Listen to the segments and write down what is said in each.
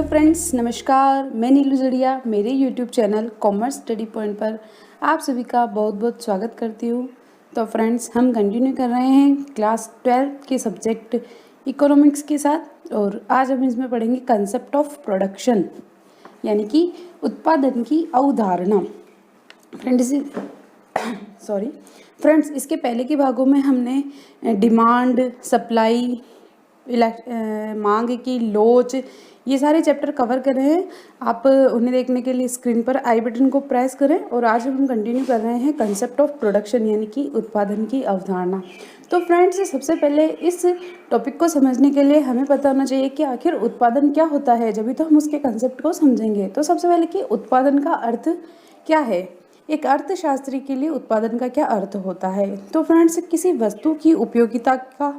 Friends, नमस्कार। मैं नीलू जड़िया मेरे YouTube channel commerce study point पर आप सभी का बहुत बहुत स्वागत करती हूँ। तो फ्रेंड्स, हम कंटिन्यू कर रहे हैं क्लास 12 के सब्जेक्ट इकोनॉमिक्स के साथ, और आज हम इसमें पढ़ेंगे कंसेप्ट ऑफ प्रोडक्शन, यानी कि उत्पादन की अवधारणा। फ्रेंड्स फ्रेंड्स, इसके पहले के भागों में हमने डिमांड, सप्लाई, मांग की लोच, ये सारे चैप्टर कवर कर रहे हैं। आप उन्हें देखने के लिए स्क्रीन पर आई बटन को प्रेस करें। और आज हम कंटिन्यू कर रहे हैं कंसेप्ट ऑफ प्रोडक्शन, यानी कि उत्पादन की अवधारणा। तो फ्रेंड्स, सबसे पहले इस टॉपिक को समझने के लिए हमें पता होना चाहिए कि आखिर उत्पादन क्या होता है, जब भी तो हम उसके कंसेप्ट को समझेंगे। तो सबसे पहले कि उत्पादन का अर्थ क्या है, एक अर्थशास्त्री के लिए उत्पादन का क्या अर्थ होता है। तो फ्रेंड्स, किसी वस्तु की उपयोगिता का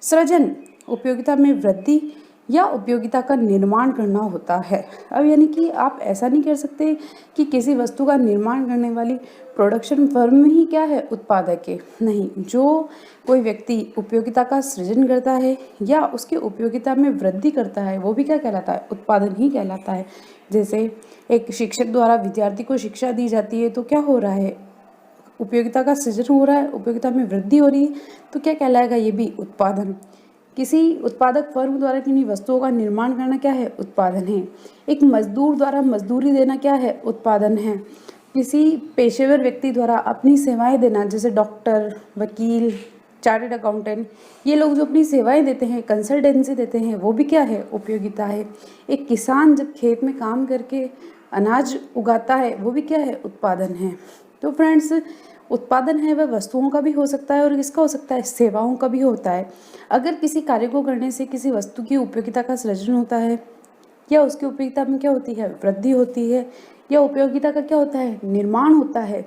सृजन, उपयोगिता में वृद्धि या उपयोगिता का निर्माण करना होता है। अब यानी कि आप ऐसा नहीं कर सकते कि किसी वस्तु का निर्माण करने वाली प्रोडक्शन फर्म ही क्या है, उत्पादक है। नहीं, जो कोई व्यक्ति उपयोगिता का सृजन करता है या उसकी उपयोगिता में वृद्धि करता है, वो भी क्या कहलाता है, उत्पादन ही कहलाता है। जैसे एक शिक्षक द्वारा विद्यार्थी को शिक्षा दी जाती है, तो क्या हो रहा है, उपयोगिता का सृजन हो रहा है, उपयोगिता में वृद्धि हो रही है, तो क्या कहलाएगा, ये भी उत्पादन। किसी उत्पादक फर्म द्वारा किन्हीं वस्तुओं का निर्माण करना क्या है, उत्पादन है। एक मजदूर द्वारा मजदूरी देना क्या है, उत्पादन है। किसी पेशेवर व्यक्ति द्वारा अपनी सेवाएं देना, जैसे डॉक्टर, वकील, चार्टर्ड अकाउंटेंट, ये लोग जो अपनी सेवाएं देते हैं, कंसल्टेंसी देते हैं, वो भी क्या है, उपयोगिता है। एक किसान जब खेत में काम करके अनाज उगाता है, वो भी क्या है, उत्पादन है। तो फ्रेंड्स, उत्पादन है वह वस्तुओं का भी हो सकता है और किसका हो सकता है, सेवाओं का भी होता है। अगर किसी कार्य को करने से किसी वस्तु की उपयोगिता का सृजन होता है, या उसकी उपयोगिता में क्या होती है, वृद्धि होती है, या उपयोगिता का क्या होता है, निर्माण होता है,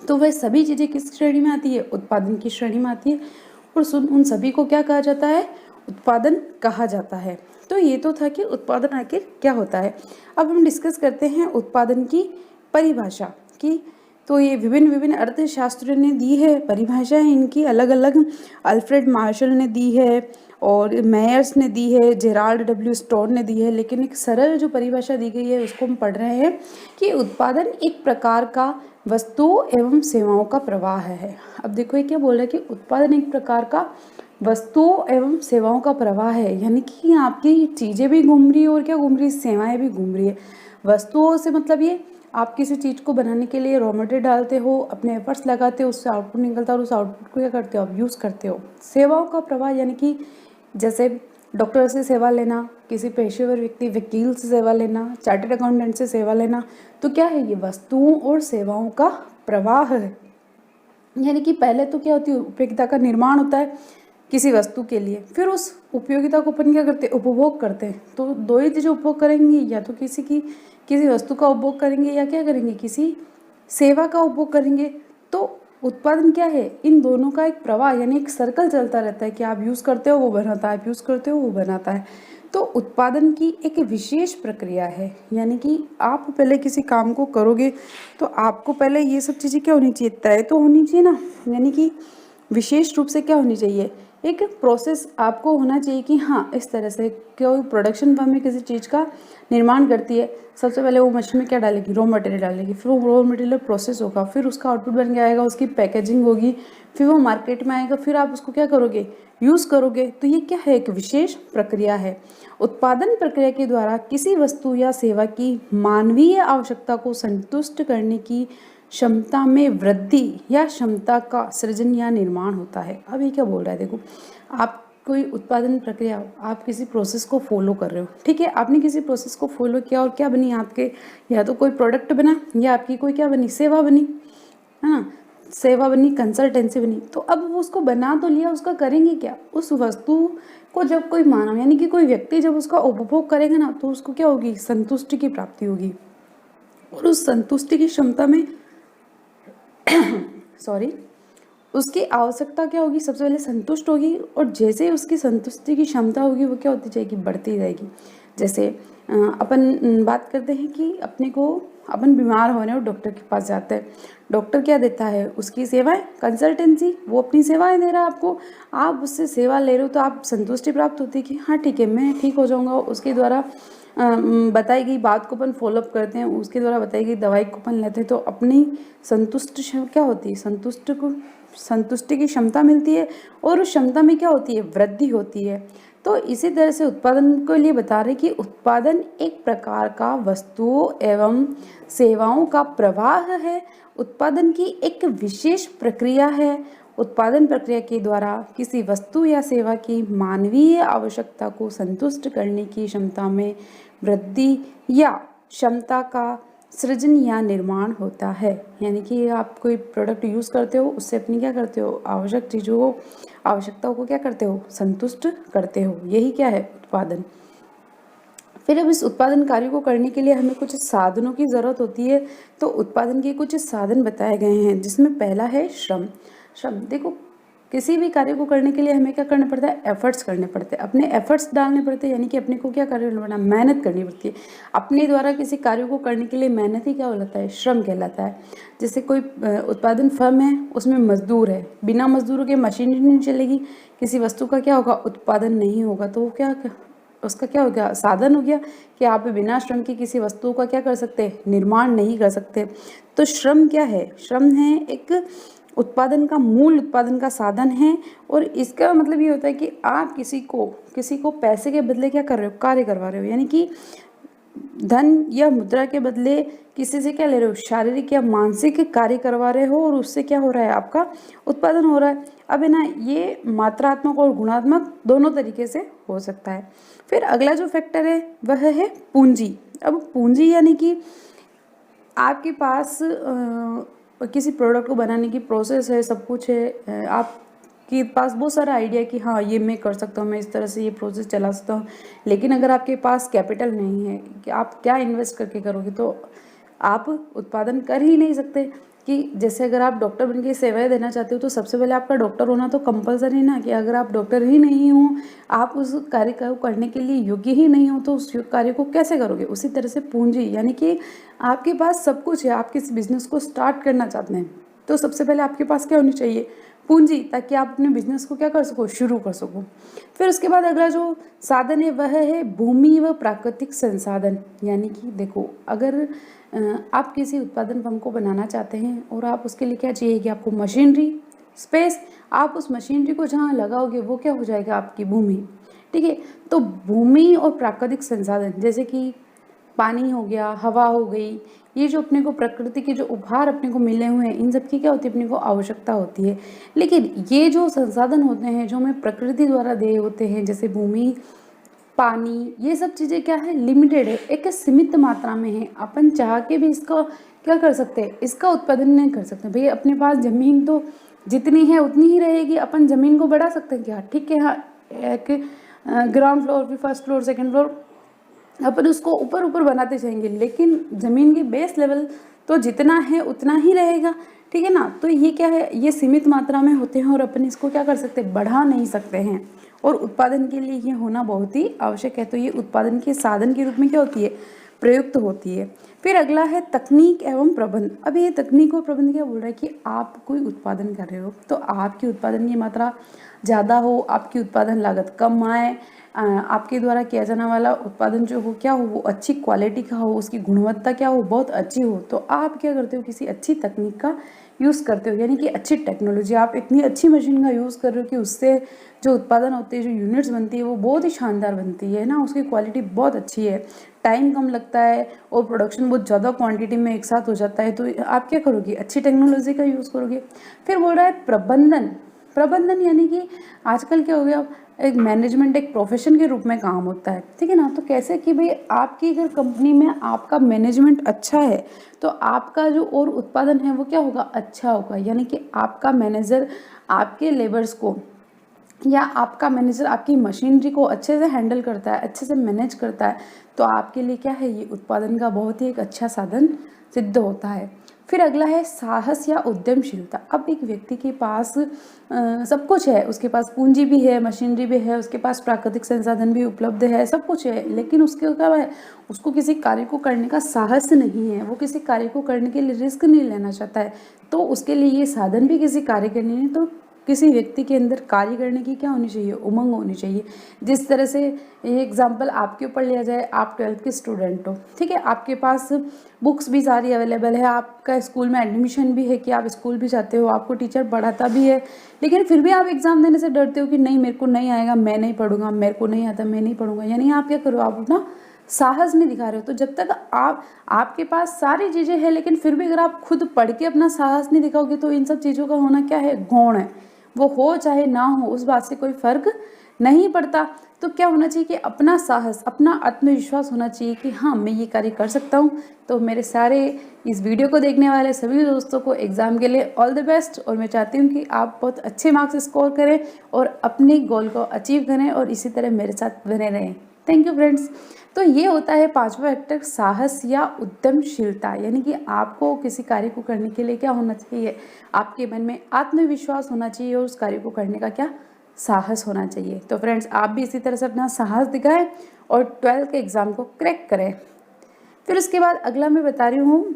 तो वह सभी चीज़ें किस श्रेणी में आती है, उत्पादन की श्रेणी में आती है। और उन सभी को क्या कहा जाता है, उत्पादन कहा जाता है। तो ये तो था कि उत्पादन आखिर क्या होता है। अब हम डिस्कस करते हैं उत्पादन की परिभाषा की। तो ये विभिन्न अर्थशास्त्रियों ने दी है परिभाषा है इनकी, अलग अलग। अल्फ्रेड मार्शल ने दी है, और मेयर्स ने दी है, जेराल्ड डब्ल्यू स्टोर ने दी है। लेकिन एक सरल जो परिभाषा दी गई है उसको हम पढ़ रहे हैं कि उत्पादन एक प्रकार का वस्तुओं एवं सेवाओं का प्रवाह है। अब देखो ये क्या बोल रहा है कि उत्पादन एक प्रकार का वस्तुओं एवं सेवाओं का प्रवाह है, यानी कि आपकी चीज़ें भी घूम रही है और क्या घूम रही है, सेवाएं भी घूम रही है। वस्तुओं से मतलब ये, आप किसी चीज़ को बनाने के लिए रॉ मटेरियल डालते हो, अपने एफर्ट्स लगाते हो, उससे आउटपुट निकलता है और उस आउटपुट को क्या करते हो, आप यूज़ करते हो। सेवाओं का प्रवाह यानी कि जैसे डॉक्टर से सेवा लेना, किसी पेशेवर व्यक्ति वकील से सेवा लेना, चार्टर्ड अकाउंटेंट से सेवा लेना, तो क्या है, ये वस्तुओं और सेवाओं का प्रवाह है। यानी कि पहले तो क्या होती है, उपयोगिता का निर्माण होता है किसी वस्तु के लिए, फिर उस उपयोगिता को अपन क्या करते हैं, उपभोग करते हैं। तो दो ही चीज़ें उपभोग करेंगे, या तो किसी वस्तु का उपभोग करेंगे, या क्या करेंगे, किसी सेवा का उपभोग करेंगे। तो उत्पादन क्या है, इन दोनों का एक प्रवाह, यानी एक सर्कल चलता रहता है कि आप यूज़ करते हो वो बनाता है, आप यूज़ करते हो वो बनाता है। तो उत्पादन की एक विशेष प्रक्रिया है, यानी कि आप पहले किसी काम को करोगे तो आपको पहले ये सब चीज़ें क्या होनी चाहिए, तय तो होनी चाहिए ना, यानी कि विशेष रूप से क्या होनी चाहिए, एक प्रोसेस आपको होना चाहिए कि हाँ, इस तरह से कोई प्रोडक्शन फर्म में किसी चीज़ का निर्माण करती है। सबसे पहले वो मशीन में क्या डालेगी, रॉ मटेरियल डालेगी, फिर वो रॉ मटेरियल प्रोसेस होगा, फिर उसका आउटपुट बन के आएगा, उसकी पैकेजिंग होगी, फिर वो मार्केट में आएगा, फिर आप उसको क्या करोगे, यूज़ करोगे। तो ये क्या है, एक विशेष प्रक्रिया है। उत्पादन प्रक्रिया के द्वारा किसी वस्तु या सेवा की मानवीय आवश्यकता को संतुष्ट करने की क्षमता में वृद्धि या क्षमता का सृजन या निर्माण होता है। अब ये क्या बोल रहा है, देखो, आप कोई उत्पादन प्रक्रिया, आप किसी प्रोसेस को फॉलो कर रहे हो, ठीक है, आपने किसी प्रोसेस को फॉलो किया और क्या बनी आपके, या तो कोई प्रोडक्ट बना, या आपकी कोई क्या बनी, सेवा बनी, है ना, सेवा बनी, कंसल्टेंसी बनी। तो अब वो उसको बना तो लिया, उसका करेंगे क्या, उस वस्तु को जब कोई मानव यानी कि कोई व्यक्ति जब उसका उपभोग करेगा ना, तो उसको क्या होगी, संतुष्टि की प्राप्ति होगी। और उस संतुष्टि की क्षमता में उसकी आवश्यकता क्या होगी, सबसे पहले संतुष्ट होगी, और जैसे ही उसकी संतुष्टि की क्षमता होगी वो क्या होती जाएगी, बढ़ती जाएगी। जैसे अपन बात करते हैं कि अपन बीमार होने और डॉक्टर के पास जाते हैं, डॉक्टर क्या देता है, उसकी सेवाएं, कंसल्टेंसी, वो अपनी सेवाएं दे रहा है आपको, आप उससे सेवा ले रहे हो, तो आप संतुष्टि प्राप्त होती है कि हाँ ठीक है, मैं ठीक हो जाऊंगा उसके द्वारा बताई गई बात को अपन फॉलोअप करते हैं, उसके द्वारा बताई गई दवाई को अपन लेते हैं, तो अपनी क्या होती है, संतुष्टि की क्षमता मिलती है, और उस क्षमता में क्या होती है, वृद्धि होती है। तो इसी तरह से उत्पादन के लिए बता रहे कि उत्पादन एक प्रकार का वस्तुओं एवं सेवाओं का प्रवाह है। उत्पादन की एक विशेष प्रक्रिया है। उत्पादन प्रक्रिया के द्वारा किसी वस्तु या सेवा की मानवीय आवश्यकता को संतुष्ट करने की क्षमता में वृद्धि या क्षमता का सृजन या निर्माण होता है। यानी कि आप कोई प्रोडक्ट यूज़ करते हो, उससे अपनी क्या करते हो, आवश्यक चीज़ों को, आवश्यकताओं को क्या करते हो, संतुष्ट करते हो। यही क्या है, उत्पादन। फिर अब इस उत्पादन कार्य को करने के लिए हमें कुछ साधनों की ज़रूरत होती है। तो उत्पादन के कुछ साधन बताए गए हैं, जिसमें पहला है श्रम। देखो, किसी भी कार्य को करने के लिए हमें क्या करना पड़ता है, एफर्ट्स करने पड़ते हैं, अपने एफर्ट्स डालने पड़ते हैं। यानी कि अपने को क्या करना पड़ता है, मेहनत करनी पड़ती है। अपने द्वारा किसी कार्य को करने के लिए मेहनत ही क्या कहलाता है, श्रम कहलाता है। जैसे कोई उत्पादन फर्म है, उसमें मजदूर है, बिना मजदूरों के मशीनरी नहीं चलेगी, किसी वस्तु का क्या होगा, उत्पादन नहीं होगा। तो वो क्या, उसका क्या हो गया, साधन हो गया कि आप बिना श्रम की किसी वस्तु का क्या कर सकते, निर्माण नहीं कर सकते। तो श्रम क्या है, श्रम है एक उत्पादन का मूल, उत्पादन का साधन है। और इसका मतलब ये होता है कि आप किसी को पैसे के बदले क्या कर रहे हो, कार्य करवा रहे हो। यानी कि धन या मुद्रा के बदले किसी से क्या ले रहे हो, शारीरिक या मानसिक कार्य करवा रहे हो, और उससे क्या हो रहा है, आपका उत्पादन हो रहा है। अब है ना, ये मात्रात्मक और गुणात्मक दोनों तरीके से हो सकता है। फिर अगला जो फैक्टर है वह है पूंजी। अब पूंजी यानी कि आपके पास किसी प्रोडक्ट को बनाने की प्रोसेस है, सब कुछ है, आपके पास बहुत सारा आइडिया कि हाँ ये मैं कर सकता हूँ, मैं इस तरह से ये प्रोसेस चला सकता हूँ। लेकिन अगर आपके पास कैपिटल नहीं है कि आप क्या इन्वेस्ट करके करोगे, तो आप उत्पादन कर ही नहीं सकते। कि जैसे अगर आप डॉक्टर बन के सेवाएं देना चाहते हो, तो सबसे पहले आपका डॉक्टर होना तो कंपलसरी ना, कि अगर आप डॉक्टर ही नहीं हो, आप उस कार्य को करने के लिए योग्य ही नहीं हो, तो उस कार्य को कैसे करोगे। उसी तरह से पूंजी, यानी कि आपके पास सब कुछ है, आप किस बिजनेस को स्टार्ट करना चाहते हैं, तो सबसे पहले आपके पास क्या होनी चाहिए, पूंजी, ताकि आप अपने बिजनेस को क्या कर सको, शुरू कर सको। फिर उसके बाद अगला जो साधन है वह है भूमि व प्राकृतिक संसाधन। यानी कि देखो, अगर आप किसी उत्पादन फर्म को बनाना चाहते हैं, और आप उसके लिए क्या चाहिए कि आपको मशीनरी, स्पेस, आप उस मशीनरी को जहाँ लगाओगे वो क्या हो जाएगा, आपकी भूमि। ठीक है, तो भूमि और प्राकृतिक संसाधन, जैसे कि पानी हो गया, हवा हो गई, ये जो अपने को प्रकृति के जो उपहार अपने को मिले हुए हैं, इन सब की क्या होती है, अपने को आवश्यकता होती है। लेकिन ये जो संसाधन होते हैं जो हमें प्रकृति द्वारा दिए होते हैं, जैसे भूमि, पानी, ये सब चीज़ें क्या है, लिमिटेड है, एक सीमित मात्रा में है। अपन चाह के भी इसका क्या कर सकते हैं, इसका उत्पादन नहीं कर सकते। भैया अपने पास ज़मीन तो जितनी है उतनी ही रहेगी, अपन ज़मीन को बढ़ा सकते हैं क्या, ठीक है, हाँ, एक ग्राउंड फ्लोर, फिर फर्स्ट फ्लोर, सेकेंड फ्लोर, अपन उसको ऊपर ऊपर बनाते जाएंगे, लेकिन ज़मीन की बेस लेवल तो जितना है उतना ही रहेगा। ठीक है ना, तो ये क्या है, ये सीमित मात्रा में होते हैं, और अपन इसको क्या कर सकते हैं, बढ़ा नहीं सकते हैं। और उत्पादन के लिए ये होना बहुत ही आवश्यक है। तो ये उत्पादन के साधन के रूप में क्या होती है, प्रयुक्त होती है। फिर अगला है तकनीक एवं प्रबंध। अब ये तकनीक और प्रबंध क्या बोल रहा है कि आप कोई उत्पादन कर रहे हो, तो आपकी उत्पादन की मात्रा ज़्यादा हो, आपकी उत्पादन लागत कम आए, आपके द्वारा किया जाने वाला उत्पादन जो हो क्या हो, वो अच्छी क्वालिटी का हो, उसकी गुणवत्ता क्या हो, बहुत अच्छी हो। तो आप क्या करते हो, किसी अच्छी तकनीक का यूज़ करते हो, यानी कि अच्छी टेक्नोलॉजी, आप इतनी अच्छी मशीन का यूज़ कर रहे हो कि उससे जो उत्पादन होते हैं, जो यूनिट्स बनती है, वो बहुत ही शानदार बनती है ना, उसकी क्वालिटी बहुत अच्छी है, टाइम कम लगता है, और प्रोडक्शन बहुत ज़्यादा क्वांटिटी में एक साथ हो जाता है। तो आप क्या करोगे, अच्छी टेक्नोलॉजी का यूज़ करोगे। फिर बोल रहा है प्रबंधन, यानी कि आजकल क्या हो गया, एक मैनेजमेंट एक प्रोफेशन के रूप में काम होता है। ठीक है ना, तो कैसे कि भाई आपकी अगर कंपनी में आपका मैनेजमेंट अच्छा है, तो आपका जो और उत्पादन है वो क्या होगा, अच्छा होगा। यानी कि आपका मैनेजर आपके लेबर्स को, या आपका मैनेजर आपकी मशीनरी को अच्छे से हैंडल करता है, अच्छे से मैनेज करता है, तो आपके लिए क्या है, ये उत्पादन का बहुत ही एक अच्छा साधन सिद्ध होता है। फिर अगला है साहस या उद्यमशीलता। अब एक व्यक्ति के पास सब कुछ है, उसके पास पूंजी भी है, मशीनरी भी है, उसके पास प्राकृतिक संसाधन भी उपलब्ध है, सब कुछ है, लेकिन उसके क्या है, उसको किसी कार्य को करने का साहस नहीं है, वो किसी कार्य को करने के लिए रिस्क नहीं लेना चाहता है। तो उसके लिए ये साधन भी किसी कार्य के लिए नहीं, तो किसी व्यक्ति के अंदर कार्य करने की क्या होनी चाहिए, उमंग होनी चाहिए। जिस तरह से ये एग्जांपल आपके ऊपर लिया जाए, आप 12th के स्टूडेंट हो, ठीक है, आपके पास बुक्स भी सारी अवेलेबल है, आपका स्कूल में एडमिशन भी है कि आप स्कूल भी जाते हो, आपको टीचर पढ़ाता भी है, लेकिन फिर भी आप एग्ज़ाम देने से डरते हो कि नहीं मेरे को नहीं आएगा, मैं नहीं पढ़ूंगा, मेरे को नहीं आता, मैं नहीं पढ़ूंगा। यानी आप क्या करो, आप अपना साहस नहीं दिखा रहे हो। तो जब तक आपके पास सारी चीज़ें हैं लेकिन फिर भी अगर आप खुद पढ़ के अपना साहस नहीं दिखाओगे तो इन सब चीज़ों का होना क्या है, गौण है। वो हो चाहे ना हो उस बात से कोई फर्क नहीं पड़ता। तो क्या होना चाहिए कि अपना साहस, अपना आत्मविश्वास होना चाहिए कि हाँ मैं ये कार्य कर सकता हूँ। तो मेरे सारे इस वीडियो को देखने वाले सभी दोस्तों को एग्ज़ाम के लिए ऑल द बेस्ट, और मैं चाहती हूँ कि आप बहुत अच्छे मार्क्स स्कोर करें और अपने गोल को अचीव करें और इसी तरह मेरे साथ बने रहें। Thank you friends. तो ये होता है पांचवा फैक्टर, साहस या उद्यमशीलता। यानी कि आपको किसी कार्य को करने के लिए क्या होना चाहिए, आपके मन में आत्मविश्वास होना चाहिए और उस कार्य को करने का क्या, साहस होना चाहिए। तो फ्रेंड्स आप भी इसी तरह से अपना साहस दिखाएं और 12th के एग्ज़ाम को क्रैक करें। फिर उसके बाद अगला मैं बता रही हूँ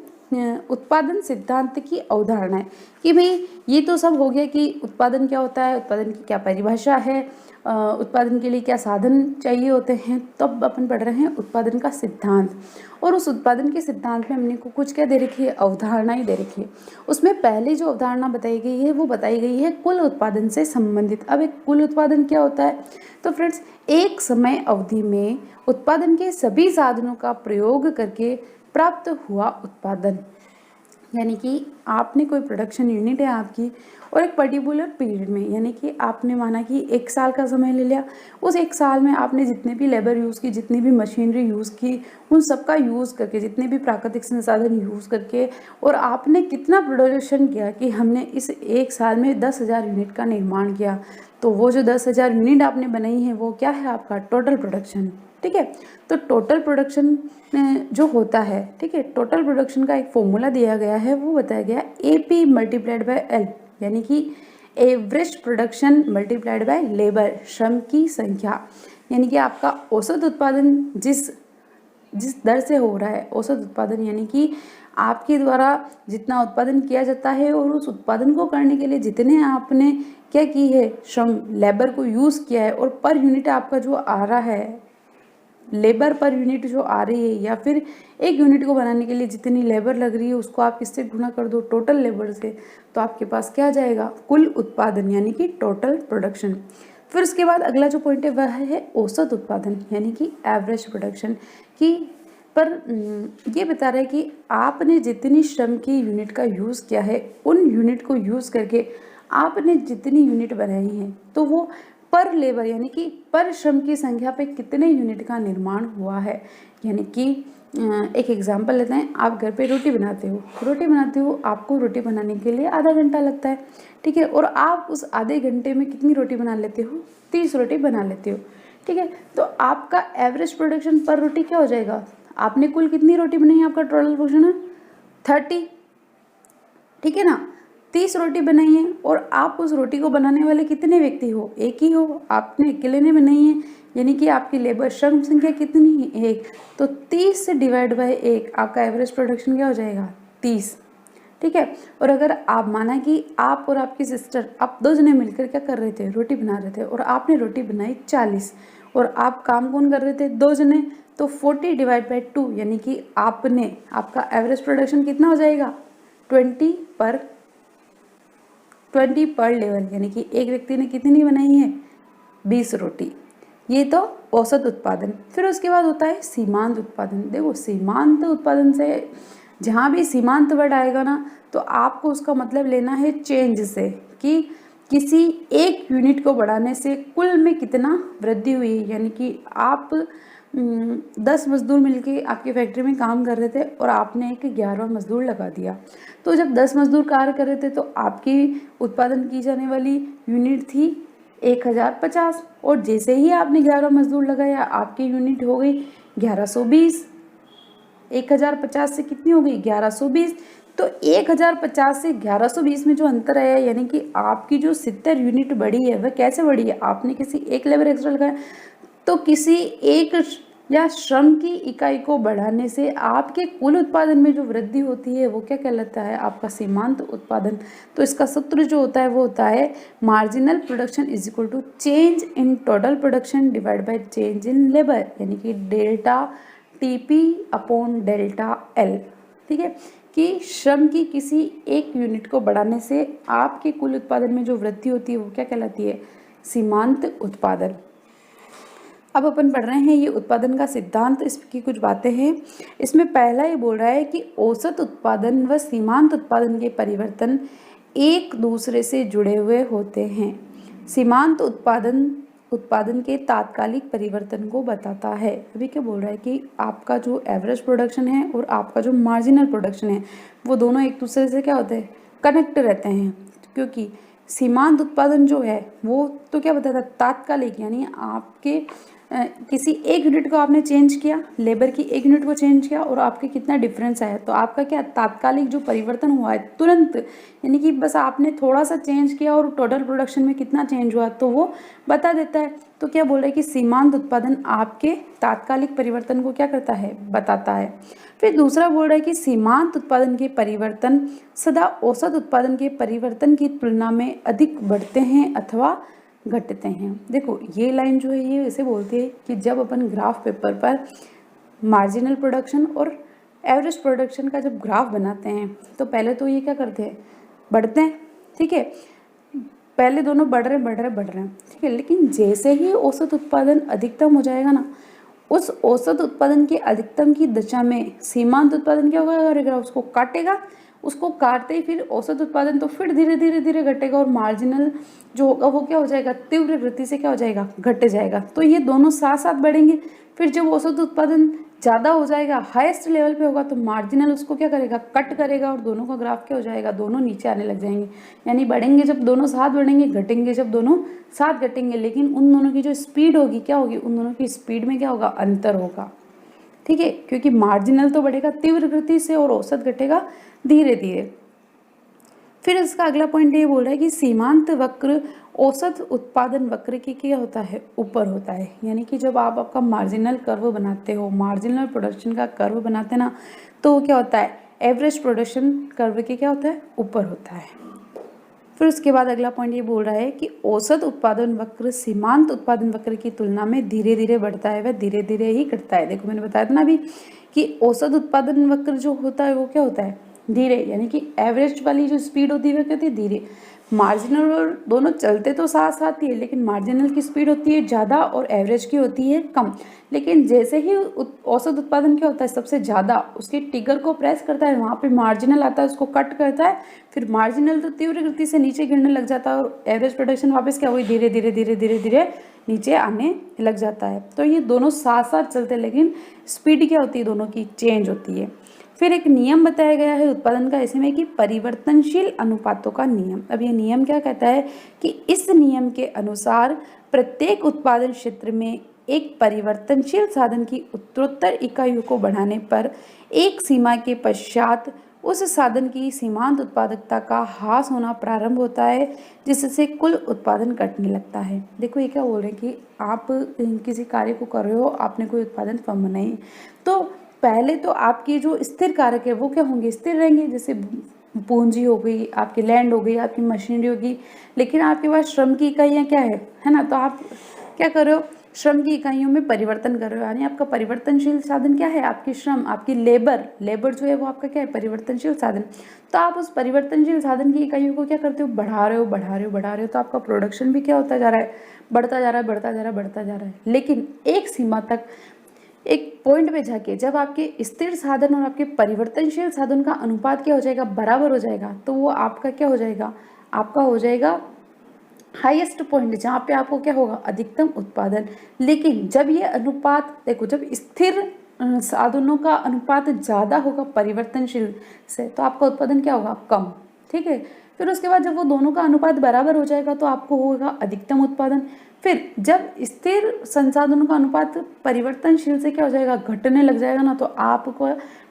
उत्पादन सिद्धांत की अवधारणाएं, कि भाई ये तो सब हो गया कि उत्पादन क्या होता है, उत्पादन की क्या परिभाषा है, उत्पादन के लिए क्या साधन चाहिए होते हैं। तो अब अपन पढ़ रहे हैं उत्पादन का सिद्धांत, और उस उत्पादन के सिद्धांत में हमने को कुछ क्या दे रखी है, अवधारणाएं दे रखी है। उसमें पहली जो अवधारणा बताई गई है वो बताई गई है कुल उत्पादन से संबंधित। अब एक कुल उत्पादन क्या होता है, तो फ्रेंड्स एक समय अवधि में उत्पादन के सभी साधनों का प्रयोग करके प्राप्त हुआ उत्पादन। यानी कि आपने कोई प्रोडक्शन यूनिट है आपकी, और एक पर्टिकुलर पीरियड में, यानी कि आपने माना कि 1 साल का समय ले लिया, उस 1 साल में आपने जितने भी लेबर यूज़ की, जितनी भी मशीनरी यूज़ की, उन सबका यूज़ करके, जितने भी प्राकृतिक संसाधन यूज़ करके, और आपने कितना प्रोडक्शन किया कि हमने इस 1 साल में 10,000 यूनिट का निर्माण किया। तो वो जो 10,000 यूनिट आपने बनाई है वो क्या है, आपका टोटल प्रोडक्शन। ठीक है, तो टोटल प्रोडक्शन जो होता है, ठीक है, टोटल प्रोडक्शन का एक फॉर्मूला दिया गया है, वो बताया गया AP मल्टीप्लाइड बाय L, यानी कि average production multiplied by labour, श्रम की संख्या। यानी कि आपका औसत उत्पादन जिस दर से हो रहा है, औसत उत्पादन यानी कि आपके द्वारा जितना उत्पादन किया जाता है और उस उत्पादन को करने के लिए जितने आपने क्या की है, श्रम, लेबर को यूज़ किया है, और पर यूनिट आपका जो आ रहा है, लेबर पर यूनिट जो आ रही है, या फिर एक यूनिट को बनाने के लिए जितनी लेबर लग रही है उसको आप किससे गुणा कर दो, टोटल लेबर से, तो आपके पास क्या आ जाएगा, कुल उत्पादन, यानी कि टोटल प्रोडक्शन। फिर उसके बाद अगला जो पॉइंट है वह है औसत उत्पादन, यानी कि एवरेज प्रोडक्शन की। पर ये बता रहा है कि आपने जितनी श्रम की यूनिट का यूज़ किया है, उन यूनिट को यूज़ करके आपने जितनी यूनिट बनाई है, तो वो पर लेबर यानी कि पर श्रम की संख्या पे कितने यूनिट का निर्माण हुआ है। यानी कि एक एग्जांपल लेते हैं, आप घर पे रोटी बनाते हो, आपको रोटी बनाने के लिए आधा घंटा लगता है, ठीक है, और आप उस आधे घंटे में कितनी रोटी बना लेते हो, 30 रोटी बना लेते हो, ठीक है। तो आपका एवरेज प्रोडक्शन पर रोटी क्या हो जाएगा, आपने कुल कितनी रोटी बनाई है, आपका टोटल प्रोडक्शन है 30, ठीक है ना, 30 रोटी बनाई है, और आप उस रोटी को बनाने वाले कितने व्यक्ति हो, एक ही हो, आपने अकेले ने बनाई है, यानी कि आपकी लेबर श्रम संख्या कितनी है, 1। तो 30 से डिवाइड बाय 1 आपका एवरेज प्रोडक्शन क्या हो जाएगा, 30, ठीक है। और अगर आप माना कि आप और आपकी सिस्टर, आप 2 जने मिलकर क्या कर रहे थे, रोटी बना रहे थे, और आपने रोटी बनाई 40, और आप काम कौन कर रहे थे, 2 जने, तो 40 डिवाइड बाय 2, यानी कि आपका एवरेज प्रोडक्शन कितना हो जाएगा, 20 पर लेवल, यानी कि एक व्यक्ति ने कितनी बनाई है, 20 रोटी। ये तो औसत उत्पादन। फिर उसके बाद होता है सीमांत उत्पादन। देखो सीमांत उत्पादन से, जहाँ भी सीमांत वर्ड आएगा ना, तो आपको उसका मतलब लेना है चेंज से, कि किसी एक यूनिट को बढ़ाने से कुल में कितना वृद्धि हुई है। यानी कि आप 10 मजदूर मिलके आपकी फैक्ट्री में काम कर रहे थे और आपने एक 11वां मजदूर लगा दिया, तो जब 10 मजदूर कार्य कर रहे थे तो आपकी उत्पादन की जाने वाली यूनिट थी 1050, और जैसे ही आपने 11 मजदूर लगाया आपकी यूनिट हो गई 1120। 1050 से कितनी हो गई, 1120। तो 1050 से 1120 में जो अंतर आया, यानी कि आपकी जो 70 यूनिट बढ़ी है, वह कैसे बढ़ी है, आपने किसी एक लेबर एक्स्ट्रा लगाया, तो किसी एक या श्रम की इकाई को बढ़ाने से आपके कुल उत्पादन में जो वृद्धि होती है वो क्या कहलाता है, आपका सीमांत उत्पादन। तो इसका सूत्र जो होता है वो होता है marginal production is equal to change in total production divide by change in labour, यानी कि delta TP upon delta L. ठीक है, कि श्रम की किसी एक यूनिट को बढ़ाने से आपके कुल उत्पादन में जो वृद्धि होती है वो क्या कहलाती है, सीमांत उत्पादन। अब अपन पढ़ रहे हैं ये उत्पादन का सिद्धांत, इसकी कुछ बातें हैं। इसमें पहला ये बोल रहा है कि औसत उत्पादन व सीमांत उत्पादन के परिवर्तन एक दूसरे से जुड़े हुए होते हैं। सीमांत उत्पादन के तात्कालिक परिवर्तन को बताता है। अभी क्या बोल रहा है कि आपका जो एवरेज प्रोडक्शन है और आपका जो मार्जिनल प्रोडक्शन है वो दोनों एक दूसरे से क्या होते हैं, कनेक्ट रहते हैं। क्योंकि सीमांत उत्पादन जो है वो तो क्या बताता है, तात्कालिक, यानी आपके किसी एक यूनिट को आपने चेंज किया, लेबर की एक यूनिट को चेंज किया और आपके कितना डिफरेंस आया, तो आपका क्या तात्कालिक जो परिवर्तन हुआ है तुरंत, यानी कि बस आपने थोड़ा सा चेंज किया और टोटल प्रोडक्शन में कितना चेंज हुआ तो वो बता देता है। तो क्या बोल रहे हैं कि सीमांत उत्पादन आपके तात्कालिक परिवर्तन को क्या करता है, बताता है। फिर दूसरा बोल रहा है कि सीमांत उत्पादन के परिवर्तन सदा औसत उत्पादन के परिवर्तन की तुलना में अधिक बढ़ते हैं अथवा घटते हैं। देखो ये लाइन जो है ये ऐसे बोलती है कि जब अपन ग्राफ पेपर पर मार्जिनल प्रोडक्शन और एवरेज प्रोडक्शन का जब ग्राफ बनाते हैं तो पहले तो ये क्या करते हैं, बढ़ते हैं। ठीक है, पहले दोनों बढ़ रहे हैं। ठीक है, लेकिन जैसे ही औसत उत्पादन अधिकतम हो जाएगा ना, उस औसत उत्पादन के अधिकतम की दशा में सीमांत उत्पादन क्या होगा, उसको काटेगा। उसको काटते ही फिर औसत उत्पादन तो फिर धीरे धीरे घटेगा और मार्जिनल जो होगा वो क्या हो जाएगा, तीव्र गति से क्या हो जाएगा, घट जाएगा। तो ये दोनों साथ साथ बढ़ेंगे। फिर जब औसत उत्पादन ज़्यादा हो जाएगा, हाईएस्ट लेवल पे होगा, तो मार्जिनल उसको क्या करेगा, कट करेगा और दोनों का ग्राफ क्या हो जाएगा, दोनों नीचे आने लग जाएंगे। यानी बढ़ेंगे जब दोनों साथ बढ़ेंगे, घटेंगे जब दोनों साथ घटेंगे, लेकिन उन दोनों की जो स्पीड होगी क्या होगी, उन दोनों की स्पीड में क्या होगा, अंतर होगा। ठीक है, क्योंकि मार्जिनल तो बढ़ेगा तीव्र गति से और औसत घटेगा धीरे धीरे। फिर इसका अगला पॉइंट ये बोल रहा है कि सीमांत वक्र औसत उत्पादन वक्र के क्या होता है, ऊपर होता है। यानी कि जब आप आपका मार्जिनल कर्व बनाते हो, मार्जिनल प्रोडक्शन का कर्व बनाते हैं ना, तो क्या होता है, एवरेज प्रोडक्शन कर्व के क्या होता है, ऊपर होता है। फिर उसके बाद अगला पॉइंट ये बोल रहा है कि औसत उत्पादन वक्र सीमांत उत्पादन वक्र की तुलना में धीरे धीरे बढ़ता है, वह धीरे धीरे ही घटता है। देखो मैंने बताया था ना अभी कि औसत उत्पादन वक्र जो होता है वो क्या होता है, धीरे, यानी कि एवरेज वाली जो स्पीड होती है वो क्या होती है, धीरे। मार्जिनल और दोनों चलते तो साथ साथ ही है, लेकिन मार्जिनल की स्पीड होती है ज़्यादा और एवरेज की होती है कम। लेकिन जैसे ही औसत उत्पादन क्या होता है, सबसे ज़्यादा उसके टिगर को प्रेस करता है, वहाँ पे मार्जिनल आता है, उसको कट करता है, फिर मार्जिनल तो तीव्र गति से नीचे गिरने लग जाता है और एवरेज प्रोडक्शन वापस क्या हुई, धीरे धीरे नीचे आने लग जाता है। तो ये दोनों साथ साथ चलते हैं, लेकिन स्पीड क्या होती है, दोनों की चेंज होती है। फिर एक नियम बताया गया है उत्पादन का, इसमें कि परिवर्तनशील अनुपातों का नियम। अब ये नियम क्या कहता है कि इस नियम के अनुसार प्रत्येक उत्पादन क्षेत्र में एक परिवर्तनशील साधन की उत्तरोत्तर इकाइयों को बढ़ाने पर एक सीमा के पश्चात उस साधन की सीमांत उत्पादकता का ह्रास होना प्रारंभ होता है, जिससे कुल उत्पादन घटने लगता है। देखो ये क्या बोल रहे हैं कि आप किसी कार्य को कर रहे हो, आपने कोई उत्पादन फर्म बनाई, तो पहले तो आपकी जो स्थिर कारक है वो क्या होंगे, स्थिर रहेंगे, जैसे पूंजी हो गई, आपकी लैंड हो गई, आपकी मशीनरी होगी। लेकिन आपके पास श्रम की इकाइयाँ क्या है ना, तो आप क्या कर रहे हो, श्रम की इकाइयों में परिवर्तन कर रहे हो। यानी आपका परिवर्तनशील साधन क्या है, आपकी श्रम, आपकी लेबर जो है वो आपका क्या है, परिवर्तनशील साधन। तो आप उस परिवर्तनशील साधन की इकाइयों को क्या करते हो, बढ़ा रहे हो, तो आपका प्रोडक्शन भी क्या होता जा रहा है, बढ़ता जा रहा है। लेकिन एक सीमा तक, एक पॉइंट पे जाके जब आपके स्थिर साधन और आपके परिवर्तनशील साधन का अनुपात क्या हो जाएगा, बराबर हो जाएगा, तो वो आपका क्या हो जाएगा, आपका हो जाएगा हाईएस्ट पॉइंट, जहाँ पे आपको क्या होगा, अधिकतम उत्पादन। लेकिन जब ये अनुपात, देखो जब स्थिर साधनों का अनुपात ज़्यादा होगा परिवर्तनशील से, तो आपका उत्पादन क्या होगा, कम। ठीक है, फिर उसके बाद जब वो दोनों का अनुपात बराबर हो जाएगा तो आपको होगा अधिकतम उत्पादन। फिर जब स्थिर संसाधनों का अनुपात परिवर्तनशील से क्या हो जाएगा, घटने लग जाएगा ना, तो आपको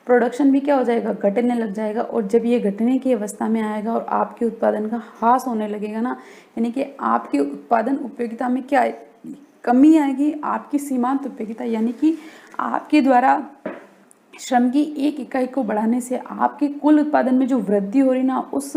प्रोडक्शन भी क्या हो जाएगा, घटने लग जाएगा। और जब ये घटने की अवस्था में आएगा और आपके उत्पादन का ह्रास होने लगेगा ना, यानी कि आपके उत्पादन उपयोगिता में क्या कमी आएगी आपकी सीमांत उपयोगिता, यानी कि आपके द्वारा श्रम की एक इकाई को बढ़ाने से आपके कुल उत्पादन में जो वृद्धि हो रही ना, उस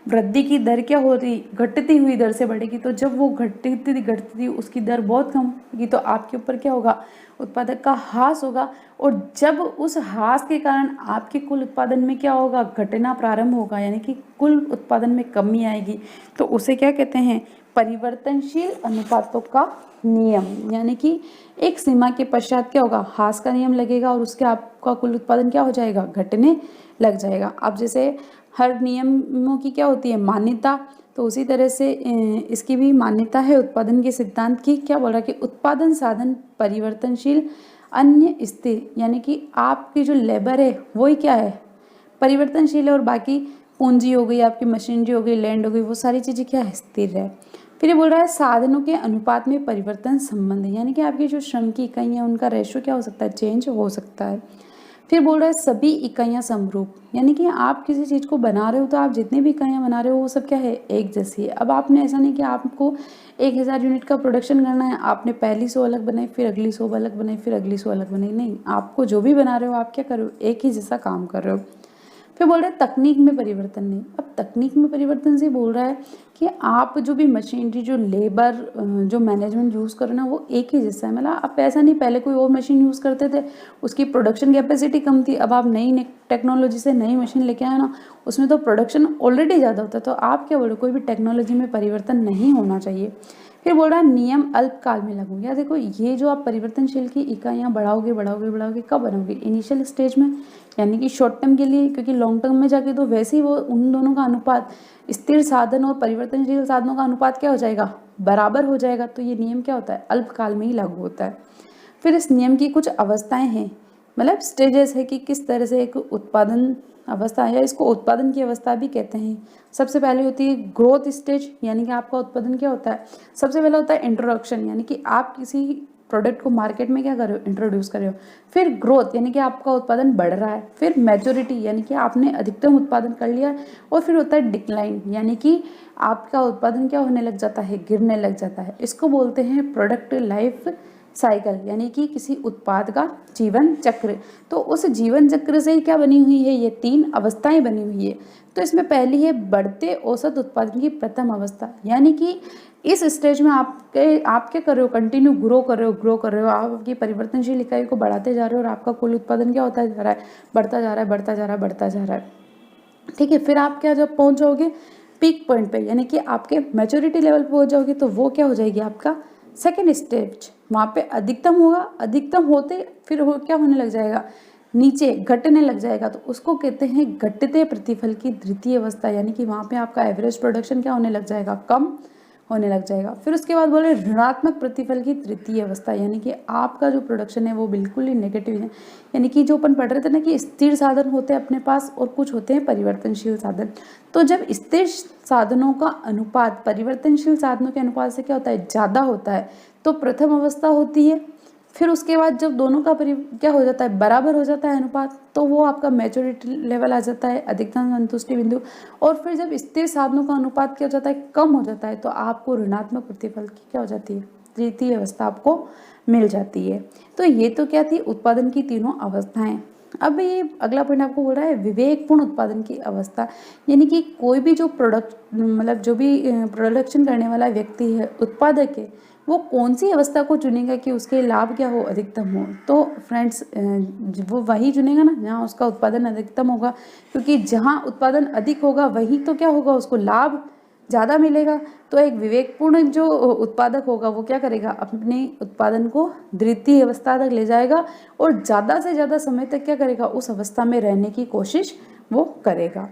वृद्धि की दर क्या हो रही, घटती हुई दर से बढ़ेगी। तो जब वो घटती उसकी दर बहुत कम होगी तो आपके ऊपर क्या होगा, उत्पादक का ह्रास होगा। और जब उस ह्रास के कारण आपके कुल उत्पादन में क्या होगा, घटना प्रारंभ होगा, यानी कि कुल उत्पादन में कमी आएगी। तो उसे क्या कहते हैं, परिवर्तनशील अनुपातों का नियम। यानी कि एक सीमा के पश्चात क्या होगा, ह्रास का नियम लगेगा और उसके आपका कुल उत्पादन क्या हो जाएगा, घटने लग जाएगा। अब जैसे हर नियमों की क्या होती है, मान्यता, तो उसी तरह से इसकी भी मान्यता है उत्पादन के सिद्धांत की। क्या बोल रहा है कि उत्पादन साधन परिवर्तनशील अन्य स्थिर, यानी कि आपकी जो लेबर है वही क्या है, परिवर्तनशील है, और बाकी पूंजी हो गई, आपकी मशीनरी हो गई, लैंड हो गई, वो सारी चीज़ें क्या है, स्थिर है। फिर ये बोल रहा है साधनों के अनुपात में परिवर्तन संबंध है, यानी कि आपकी जो श्रम की इकाइयाँ उनका रेशो क्या हो सकता है, चेंज हो सकता है। फिर बोल रहा है सभी इकाइयाँ समरूप, यानी कि आप किसी चीज़ को बना रहे हो तो आप जितनी भी इकाइयाँ बना रहे हो वो सब क्या है, एक जैसी है। अब आपने ऐसा नहीं कि आपको 1000 यूनिट का प्रोडक्शन करना है, आपने पहली 100 अलग बनाई, फिर अगली 100 अलग बनाई, फिर अगली 100 अलग बनाई, नहीं, आपको जो भी बना रहे हो आप क्या कर रहे हो, एक ही जैसा काम कर रहे हो। फिर बोल रहे हैं तकनीक में परिवर्तन नहीं। अब तकनीक में परिवर्तन से बोल रहा है कि आप जो भी मशीनरी, जो लेबर, जो मैनेजमेंट यूज़ करो ना, वो एक ही जैसा है। मतलब आप ऐसा नहीं, पहले कोई और मशीन यूज़ करते थे, उसकी प्रोडक्शन कैपेसिटी कम थी, अब आप नई टेक्नोलॉजी से नई मशीन लेके आए ना, उसमें तो प्रोडक्शन ऑलरेडी ज़्यादा होता है। तो आप क्या बोलो, कोई भी टेक्नोलॉजी में परिवर्तन नहीं होना चाहिए। फिर बोल रहा है नियम अल्पकाल में लागू। या देखो, ये जो आप परिवर्तनशील की इकाइयाँ बढ़ाओगे कब बनाओगे, इनिशियल स्टेज में, यानी कि शॉर्ट टर्म के लिए, क्योंकि लॉन्ग टर्म में जाके तो वैसे ही वो उन दोनों का अनुपात, स्थिर साधन और परिवर्तनशील साधनों का अनुपात क्या हो जाएगा, बराबर हो जाएगा। तो ये नियम क्या होता है, अल्पकाल में ही लागू होता है। फिर इस नियम की कुछ अवस्थाएं हैं, मतलब स्टेजेस है कि किस तरह से एक उत्पादन अवस्था, या इसको उत्पादन की अवस्था भी कहते हैं। सबसे पहले होती है ग्रोथ स्टेज, यानी कि आपका उत्पादन क्या होता है, सबसे पहले होता है इंट्रोडक्शन, यानी कि आप किसी प्रोडक्ट को मार्केट में क्या कर रहे हो, इंट्रोड्यूस कर रहे हो। फिर ग्रोथ, यानी कि आपका उत्पादन बढ़ रहा है। फिर मैच्योरिटी, यानी कि आपने अधिकतम उत्पादन कर लिया। और फिर होता है डिक्लाइन, यानी कि आपका उत्पादन क्या होने लग जाता है, गिरने लग जाता है। इसको बोलते हैं प्रोडक्ट लाइफ साइकिल, यानी कि किसी उत्पाद का जीवन चक्र। तो उस जीवन चक्र से ही क्या बनी हुई है, ये 3 अवस्थाएं बनी हुई है। तो इसमें पहली है बढ़ते औसत उत्पादन की प्रथम अवस्था, यानी कि इस स्टेज में आप क्या कर रहे हो, कंटिन्यू ग्रो कर रहे हो, आप आपकी परिवर्तनशील इकाई को बढ़ाते जा रहे हो और आपका कुल उत्पादन क्या होता जा रहा है, बढ़ता जा रहा है। ठीक है। फिर आप क्या जब पहुंच जाओगे पीक पॉइंट पे, यानी कि आपके मैच्योरिटी लेवल पे पहुंच जाओगे, तो वो क्या हो जाएगी, आपका सेकेंड स्टेज। वहाँ पे अधिकतम होगा, अधिकतम होते फिर हो क्या होने लग जाएगा, नीचे घटने लग जाएगा। तो उसको कहते हैं घटते प्रतिफल की द्वितीय अवस्था, यानी कि वहाँ पे आपका एवरेज प्रोडक्शन क्या होने लग जाएगा, कम होने लग जाएगा। फिर उसके बाद बोले ऋणात्मक प्रतिफल की तृतीय अवस्था, यानी कि आपका जो प्रोडक्शन है वो बिल्कुल ही नेगेटिव है। यानी कि जो अपन पढ़ रहे थे ना कि स्थिर साधन होते हैं अपने पास और कुछ होते हैं परिवर्तनशील साधन। तो जब स्थिर साधनों का अनुपात परिवर्तनशील साधनों के अनुपात से क्या होता है, ज़्यादा होता है, तो प्रथम अवस्था होती है। फिर उसके बाद जब दोनों का क्या हो जाता है, बराबर हो जाता है अनुपात, तो वो आपका मैच्योरिटी लेवल आ जाता है, अधिकतम संतुष्टि बिंदु। और फिर जब स्थिर साधनों का अनुपात क्या हो जाता है, कम हो जाता है, तो आपको ऋणात्मक प्रतिफल की क्या हो जाती है, तृतीय अवस्था आपको मिल जाती है। तो ये तो क्या थी, उत्पादन की तीनों अवस्थाएं। अब ये अगला पॉइंट आपको बोल रहा है विवेकपूर्ण उत्पादन की अवस्था, यानी कि कोई भी जो प्रोडक्ट, मतलब जो भी प्रोडक्शन करने वाला व्यक्ति है, उत्पादक है, वो कौन सी अवस्था को चुनेगा कि उसके लाभ क्या हो, अधिकतम हो। तो फ्रेंड्स, वो वही चुनेगा ना जहाँ उसका उत्पादन अधिकतम होगा, क्योंकि जहाँ उत्पादन अधिक होगा वही तो क्या होगा, उसको लाभ ज़्यादा मिलेगा। तो एक विवेकपूर्ण जो उत्पादक होगा वो क्या करेगा, अपने उत्पादन को द्वितीय अवस्था तक ले जाएगा और ज़्यादा से ज़्यादा समय तक क्या करेगा, उस अवस्था में रहने की कोशिश वो करेगा।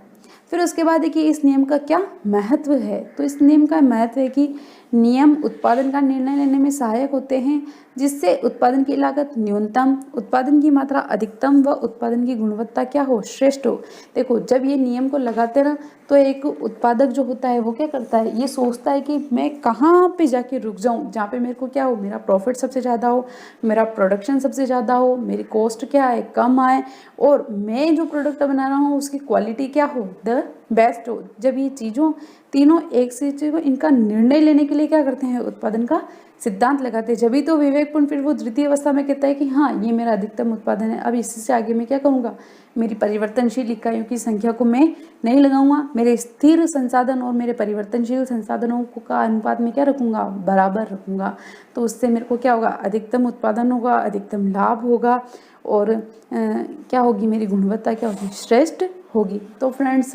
फिर उसके बाद देखिए इस नियम का क्या महत्व है। तो इस नियम का महत्व है कि नियम उत्पादन का निर्णय लेने में सहायक होते हैं, जिससे उत्पादन की लागत न्यूनतम, उत्पादन की मात्रा अधिकतम व उत्पादन की गुणवत्ता क्या हो, श्रेष्ठ हो। देखो, जब ये नियम को लगाते ना, तो एक उत्पादक जो होता है वो क्या करता है, ये सोचता है कि मैं कहाँ पे जाके रुक जाऊँ जहाँ पे मेरे को क्या हो, मेरा प्रॉफिट सबसे ज़्यादा हो, मेरा प्रोडक्शन सबसे ज़्यादा हो, मेरी कॉस्ट क्या है, कम आए, और मैं जो प्रोडक्ट बना रहा हूँ उसकी क्वालिटी क्या हो, द बेस्ट हो। जब ये चीज़ों तीनों एक से चीज़ को इनका निर्णय लेने के लिए क्या करते हैं, उत्पादन का सिद्धांत लगाते हैं। जब तो विवेकपूर्ण फिर वो द्वितीय अवस्था में कहता है कि हाँ ये मेरा अधिकतम उत्पादन है, अब इससे आगे मैं क्या करूँगा, मेरी परिवर्तनशील इकाइयों की संख्या को मैं नहीं लगाऊंगा, मेरे स्थिर संसाधन और मेरे परिवर्तनशील संसाधनों का अनुपात में क्या रखूँगा, बराबर रखूँगा। तो उससे मेरे को क्या होगा, अधिकतम उत्पादन होगा, अधिकतम लाभ होगा और क्या होगी, मेरी गुणवत्ता क्या होगी, श्रेष्ठ होगी। तो फ्रेंड्स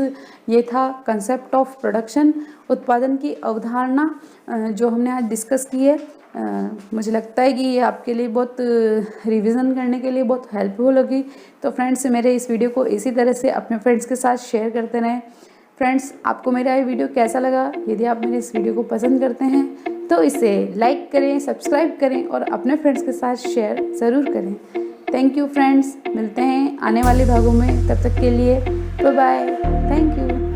ये था कंसेप्ट ऑफ प्रोडक्शन, उत्पादन की अवधारणा जो हमने आज डिस्कस की है। मुझे लगता है कि ये आपके लिए बहुत रिवीजन करने के लिए बहुत हेल्पफुल होगी। तो फ्रेंड्स मेरे इस वीडियो को इसी तरह से अपने फ्रेंड्स के साथ शेयर करते रहें। फ्रेंड्स आपको मेरा ये वीडियो कैसा लगा, यदि आप मेरे इस वीडियो को पसंद करते हैं तो इसे लाइक करें, सब्सक्राइब करें और अपने फ्रेंड्स के साथ शेयर ज़रूर करें। थैंक यू फ्रेंड्स, मिलते हैं आने वाले भागों में, तब तक के लिए बाय बाय, थैंक यू।